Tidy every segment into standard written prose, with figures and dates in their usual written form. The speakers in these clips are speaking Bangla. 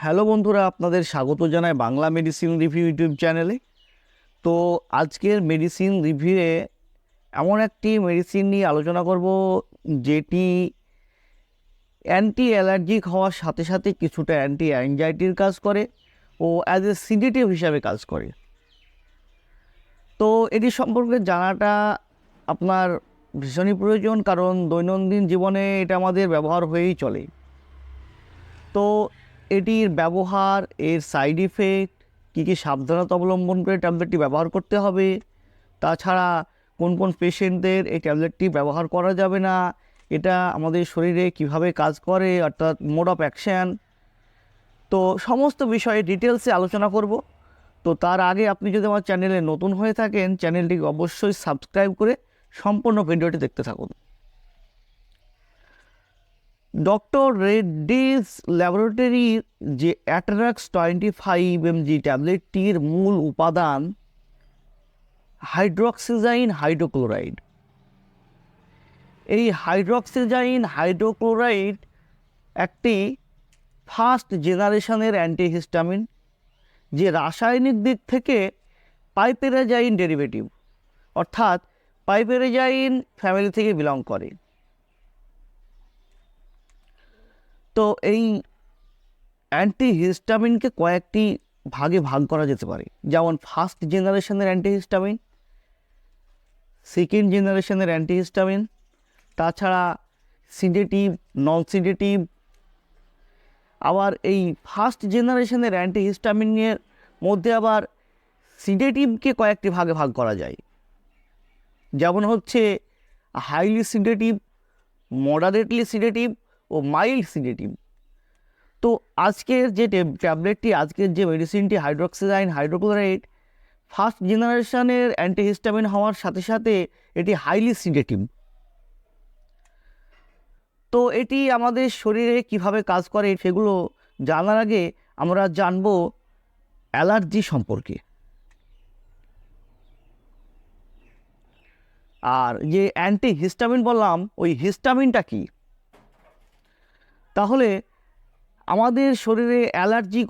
হ্যালো বন্ধুরা, আপনাদের স্বাগত জানাই বাংলা মেডিসিন রিভিউ ইউটিউব চ্যানেলে। তো আজকের মেডিসিন রিভিউয়ে এমন একটি মেডিসিন নিয়ে আলোচনা করব যেটি অ্যান্টি অ্যালার্জিক হওয়ার সাথে সাথে কিছুটা অ্যান্টি অ্যাংজাইটির কাজ করে ও অ্যাজ এ সিডেটিভ হিসাবে কাজ করে। তো এটি সম্পর্কে জানাটা আপনার ভীষণই প্রয়োজন, কারণ দৈনন্দিন জীবনে এটা আমাদের ব্যবহার হয়েই চলে। তো এটির ব্যবহার, এর সাইড ইফেক্ট, কী কী সাবধানতা অবলম্বন করে ট্যাবলেটটি ব্যবহার করতে হবে, তাছাড়া কোন কোন পেশেন্টদের এই ট্যাবলেটটি ব্যবহার করা যাবে না, এটা আমাদের শরীরে কিভাবে কাজ করে অর্থাৎ মোড অফ অ্যাকশান, তো সমস্ত বিষয়ে ডিটেলসে আলোচনা করব। তো তার আগে আপনি যদি আমার চ্যানেলে নতুন হয়ে থাকেন, চ্যানেলটিকে অবশ্যই সাবস্ক্রাইব করে সম্পূর্ণ ভিডিওটি দেখতে থাকুন। ডক্টর রেড্ডিস ল্যাবরেটরির যে অ্যাট্রাক্স 25 mg ট্যাবলেটটির মূল উপাদান হাইড্রোক্সিজাইন হাইড্রোক্লোরাইড। এই হাইড্রোক্সিজাইন হাইড্রোক্লোরাইড একটি ফার্স্ট জেনারেশনের অ্যান্টিহিস্টামিন, যে রাসায়নিক দিক থেকে পাইপেরাজাইন ডেরিভেটিভ, অর্থাৎ পাইপেরাজাইন ফ্যামিলি থেকে বিলং করে। তো এই অ্যান্টিহিস্টামিনকে কয়েকটি ভাগে ভাগ করা যেতে পারে, যেমন ফার্স্ট জেনারেশনের অ্যান্টিহিস্টামিন, সেকেন্ড জেনারেশনের অ্যান্টিহিস্টামিন, তাছাড়া সিডেটিভ, নন সিডেটিভ। আবার এই ফার্স্ট জেনারেশনের অ্যান্টিহিস্টামিনের মধ্যে আবার সিডেটিভকে কয়েকটি ভাগে ভাগ করা যায়, যেমন হচ্ছে হাইলি সিডেটিভ, মডারেটলি সিডেটিভ ও মাইল্ড সিডেটিভ। তো আজকের যে ট্যাবলেটটি, আজকের যে মেডিসিনটি হাইড্রোক্সিজাইন হাইড্রোক্লোরাইড, ফার্স্ট জেনারেশনের অ্যান্টিহিস্টামিন হওয়ার সাথে সাথে এটি হাইলি সিডেটিভ। তো এটি আমাদের শরীরে কিভাবে কাজ করে সেগুলো জানার আগে আমরা জানব অ্যালার্জি সম্পর্কে। আর যে অ্যান্টিহিস্টামিন বললাম, ওই হিস্টামিনটা কি? তাহলে আমাদের শরীরে অ্যালার্জি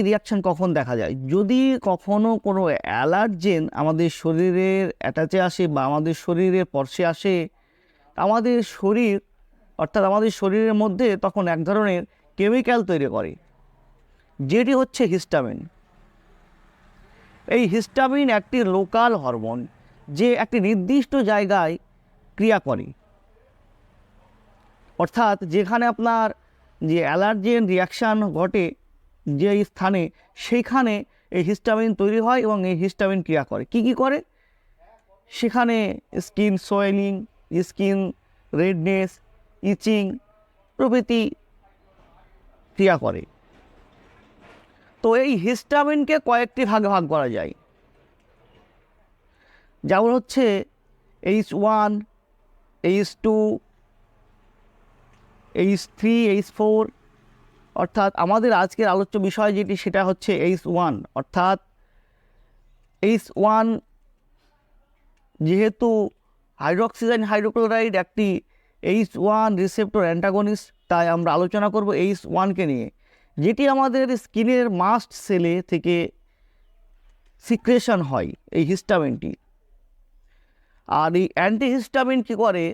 রিয়াকশান কখন দেখা যায়? যদি কখনো কোনো অ্যালার্জেন আমাদের শরীরের অ্যাটাচে আসে বা আমাদের শরীরের স্পর্শে আসে, আমাদের শরীর অর্থাৎ আমাদের শরীরের মধ্যে তখন এক ধরনের কেমিক্যাল তৈরি করে, যেটি হচ্ছে হিস্টামিন। এই হিস্টামিন একটি লোকাল হরমোন, যে একটি নির্দিষ্ট জায়গায় ক্রিয়া করে, অর্থাৎ যেখানে আপনার যে অ্যালার্জেন রিয়াকশান ঘটে যে স্থানে, সেইখানে এই হিস্টামিন তৈরি হয় এবং এই হিস্টামিন ক্রিয়া করে। কি কি করে? সেখানে skin swelling, skin redness, itching প্রভৃতি ক্রিয়া করে। তো এই হিস্টামিনকে কয়েকটি ভাগে ভাগ করা যায়, যেমন হচ্ছে H1, H2, H3, H4। অর্থাৎ আমাদের আজকের আলোচ্য বিষয় যেটি, সেটা হচ্ছে H1। অর্থাৎ H1 যেহেতু হাইড্রোক্সিজাইন হাইড্রোক্লোরাইড একটি H1 রিসেপ্টর অ্যান্টাগনিস্ট, তাই আমরা আলোচনা করব H1কে নিয়ে, যেটি আমাদের স্কিনের মাস্ট সেলে থেকে সিক্রেশন হয় এই হিস্টামিনটি। আর এই অ্যান্টিহিস্টামিন কী করে?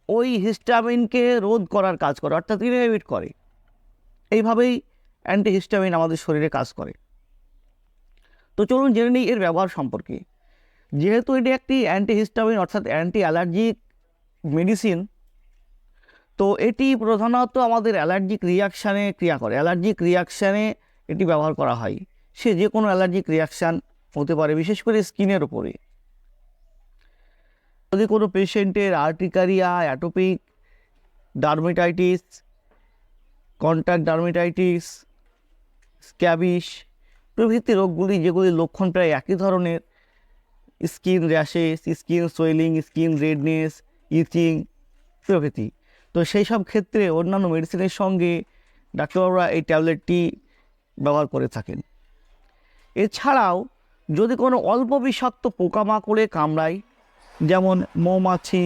ওই হিস্টামিনকে রোধ করার কাজ করে, অর্থাৎ ইনহিবিট করে। এইভাবেই অ্যান্টিহিস্টামিন আমাদের শরীরে কাজ করে। তো চলুন জেনে নিই এর ব্যবহার সম্পর্কে। যেহেতু এটি একটি অ্যান্টিহিস্টামিন অর্থাৎ অ্যান্টি অ্যালার্জিক মেডিসিন, তো এটি প্রধানত আমাদের অ্যালার্জিক রিয়াকশানে ক্রিয়া করে। অ্যালার্জিক রিয়াকশানে এটি ব্যবহার করা হয়, সে যে কোনো অ্যালার্জিক রিয়াকশান হতে পারে, বিশেষ করে স্কিনের ওপরে। যদি কোনো পেশেন্টের urticaria, atopic dermatitis, contact dermatitis, scabies প্রভৃতি রোগগুলি, যেগুলির লক্ষণ প্রায় একই ধরনের, skin rashes, skin swelling, skin redness, itching প্রভৃতি, তো সেই সব ক্ষেত্রে অন্যান্য মেডিসিনের সঙ্গে ডাক্তারবাবুরা এই ট্যাবলেটটি ব্যবহার করে থাকেন। এছাড়াও যদি কোনো অল্প বিষাক্ত পোকামাকড়ে কামড়ায়, যেমন মৌমাছি,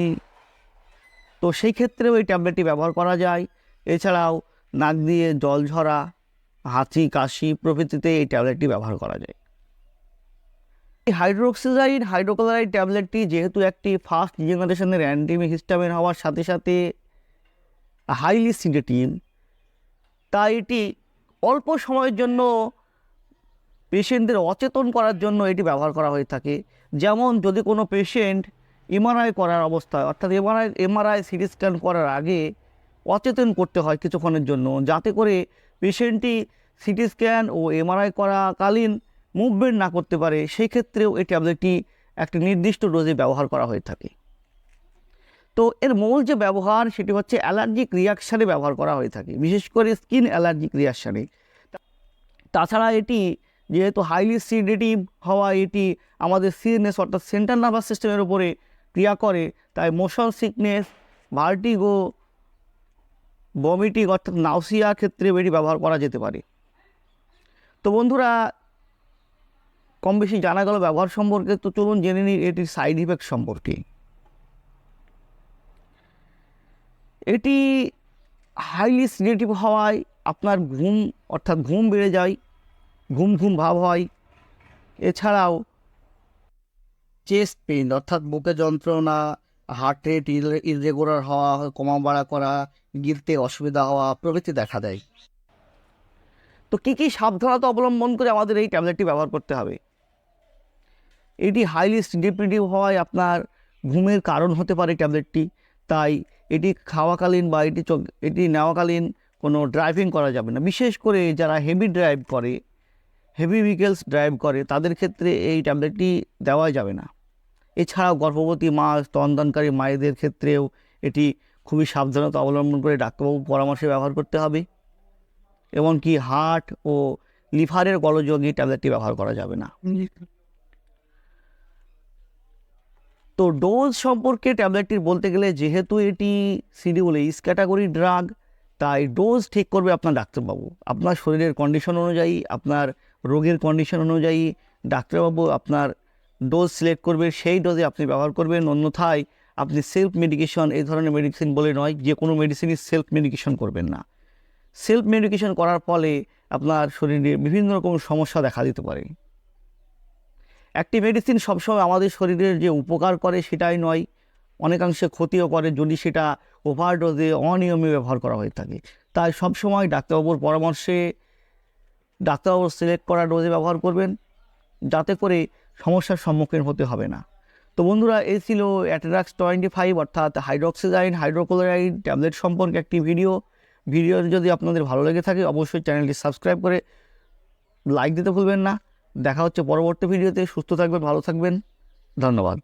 তো সেই ক্ষেত্রেও এই ট্যাবলেটটি ব্যবহার করা যায়। এছাড়াও নাক দিয়ে জল ঝরা, হাঁচি কাশি প্রভৃতিতে এই ট্যাবলেটটি ব্যবহার করা যায়। এই হাইড্রোক্সিজাইড হাইড্রোক্লোরাইড ট্যাবলেটটি যেহেতু একটি ফার্স্ট জেনারেশনের অ্যান্টিহিস্টামিন হওয়ার সাথে সাথে হাইলি সিডেটিভ, তাই এটি অল্প সময়ের জন্য পেশেন্টদের অচেতন করার জন্য এটি ব্যবহার করা হয়ে থাকে। যেমন যদি কোনো পেশেন্ট এমআরআই করার অবস্থায়, অর্থাৎ এমআরআই সিটি স্ক্যান করার আগে অচেতন করতে হয় কিছুক্ষণের জন্য, যাতে করে পেশেন্টটি সিটি স্ক্যান ও এমআরআই করাকালীন মুভমেন্ট না করতে পারে, সেই ক্ষেত্রেও এই ট্যাবলেটটি একটি নির্দিষ্ট ডোজে ব্যবহার করা হয়ে থাকে। তো এর মূল যে ব্যবহার সেটি হচ্ছে অ্যালার্জিক রিয়াকশানে ব্যবহার করা হয়ে থাকে, বিশেষ করে স্কিন অ্যালার্জিক রিয়াকশানে। তাছাড়া এটি যেহেতু হাইলি সিডেটিভ হওয়া, এটি আমাদের সিএনএস অর্থাৎ সেন্ট্রাল নার্ভাস সিস্টেমের উপরে ক্রিয়া করে, তাই মোশন সিকনেস, ভার্টিগো, বমিটিং অর্থাৎ নাউসিয়া ক্ষেত্রে এটি ব্যবহার করা যেতে পারে। তো বন্ধুরা, কম বেশি জানা গেল ব্যবহার সম্পর্কে। তো চলুন জেনে নিই এটির সাইড ইফেক্ট সম্পর্কে। এটি হাইলি সিডেটিভ হওয়ায় আপনার ঘুম অর্থাৎ ঘুম বেড়ে যায়, ঘুম ঘুম ভাব হয়। এছাড়াও চেস্ট পেইন অর্থাৎ বুকে যন্ত্রণা, হার্ট রেট ইররেগুলার হওয়া, কমা বাড়া করা, গিলতে অসুবিধা হওয়া প্রভৃতি দেখা দেয়। তো কী কী সাবধানতা অবলম্বন করে আমাদের এই ট্যাবলেটটি ব্যবহার করতে হবে? এটি হাইলি সিডেটিভ হওয়ায় আপনার ঘুমের কারণ হতে পারে ট্যাবলেটটি, তাই এটি খাওয়াকালীন বা এটি নেওয়াকালীন কোনো ড্রাইভিং করা যাবে না। বিশেষ করে যারা হেভি ভেহিকেলস ড্রাইভ করে তাদের ক্ষেত্রে এই ট্যাবলেটটি দেওয়াই যাবে না। এছাড়াও গর্ভবতী মা, স্তনদানকারী মায়েদের ক্ষেত্রেও এটি খুবই সাবধানতা অবলম্বন করে ডাক্তারবাবুর পরামর্শে ব্যবহার করতে হবে। এমনকি হার্ট ও লিভারের গোলযোগে ট্যাবলেটটি ব্যবহার করা যাবে না। তো ডোজ সম্পর্কে ট্যাবলেটটির বলতে গেলে, যেহেতু এটি শিডিউল এইচ ক্যাটাগরি ড্রাগ, তাই ডোজ ঠিক করবে আপনার ডাক্তারবাবু। আপনার শরীরের কন্ডিশন অনুযায়ী, আপনার রোগের কন্ডিশন অনুযায়ী ডাক্তারবাবু আপনার ডোজ সিলেক্ট করবে, সেই ডোজে আপনি ব্যবহার করবেন। অন্যথায় আপনি সেলফ মেডিকেশন, এই ধরনের মেডিসিন বলে নয়, যে কোনো মেডিসিনই সেলফ মেডিকেশন করবেন না। সেলফ মেডিকেশন করার ফলে আপনার শরীরে বিভিন্ন রকম সমস্যা দেখা দিতে পারে। একটি মেডিসিন সবসময় আমাদের শরীরের যে উপকার করে সেটাই নয়, অনেকাংশে ক্ষতিও করে যদি সেটা ওভারডোজে অনিয়মে ব্যবহার করা হয়ে থাকে। তাই সবসময় ডাক্তারবাবুর পরামর্শে ডাক্তারবাবুর সিলেক্ট করা ডোজে ব্যবহার করবেন, যাতে করে সমস্যার সম্মুখীন হতে হবে না। তো বন্ধুরা, এই ছিল অ্যাট্রাক্স 25 অর্থাৎ হাইড্রোক্সিজাইড হাইড্রোক্লোরাইড ট্যাবলেট সম্পর্কে একটি ভিডিও। যদি আপনাদের ভালো লেগে থাকে অবশ্যই চ্যানেলটি সাবস্ক্রাইব করে লাইক দিতে ভুলবেন না। দেখা হচ্ছে পরবর্তী ভিডিওতে। সুস্থ থাকবেন, ভালো থাকবেন, ধন্যবাদ।